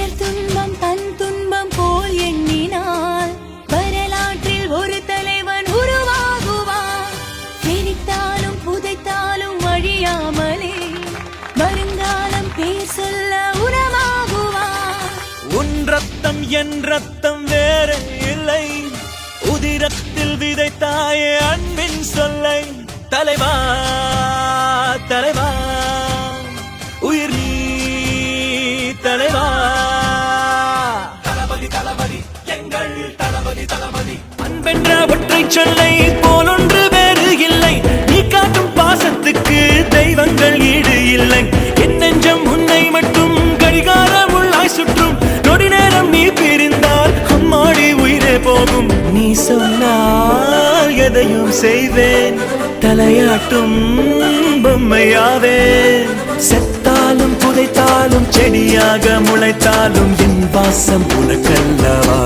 பிறர் துன்பம் தன் துன்பம் போல் எண்ணினால் வரலாற்றில் ஒரு தலைவன் உருவாகுவான். எரித்தாலும் புதைத்தாலும் அழியாமலே வருங்காலம் பேர் சொல்ல உணவாகுவான். உன் ரத்தம் என் ரத்தம் வேற இல்லை, உதிரத்தில் விதைத்தாயே அன்பின் சொல்லை. தலைவா தலைவா உயிர் நீ தலைவா. தளபதி தளபதி எங்கள் தளபதி தளபதி. அன்பென்ற ஒற்றை சொல்லை போலொன்று வேறு இல்லை, நீ காட்டும் பாசத்துக்கு தெய்வங்கள் ஈடு இல்லை. என் நெஞ்சம் உன்னை மட்டும் கடிகாரம் உள்ளாய் சுற்றும், நொடி நேரம் நீ பிரிந்தால் அம்மாடி உயிரே போகும். நீ சொன்னால் எதையும் செய்வேன், தலையாட்டும் பொம்மையாவேன். செத்தாலும் புதைத்தாலும் செடியாக முளைத்தாலும் என் வாசம் உனக்கல்லவா.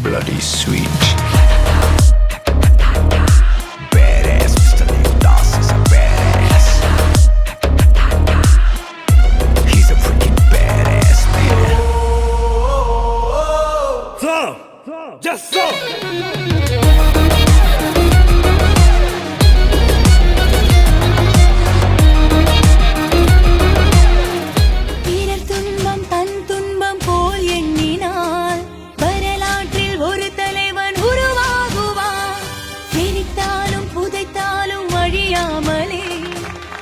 Bloody sweet. Badass, Mr. Leonidas is a badass. He's a freaking badass man. So, just so. பிறர் துன்பம் தன் துன்பம் போல் எண்ணினால் வரலாற்றில் ஒரு தலைவன் உருவாகுவான். எரித்தாலும் புதைத்தாலும் அழியாமலே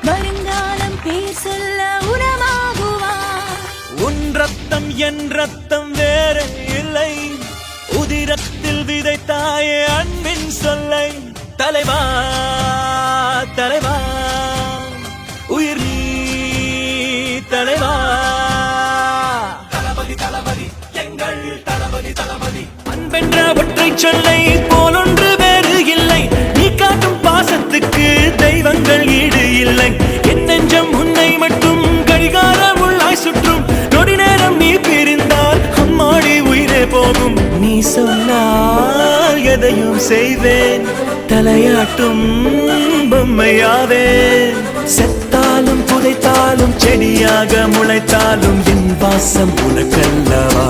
வருங்காலம் பேர் சொல்ல உணவாகுவான். உன் ரத்தம் என் ரத்தம் வேற இல்லை, உதிரத்தில் விதைத்தாயே அன்பின் சொல்லை. தலைவா தலைவா உயிர் நீ தலைவா. தளபதி தளபதி எங்கள் தளபதி தளபதி. அன்பென்ற ஒற்றை சொல்லை போலொன்று வேறு இல்லை, நீ காட்டும் பாசத்துக்கு தெய்வங்கள் ஈடு இல்லை. என் நெஞ்சம் உன்னை மட்டும் கடிகாரம் உள்ளாய் சுற்றும், நொடி நேரம் நீ பிரிந்தால் அம்மாடி உயிரே போகும். நீ சொன்னால் எதையும் செய்வேன், தலையாட்டும் பொம்மையாவேன். செத்தாலும் புதைத்தாலும் செடியாக முளைத்தாலும் என் வாசம் உனக்கல்லவா.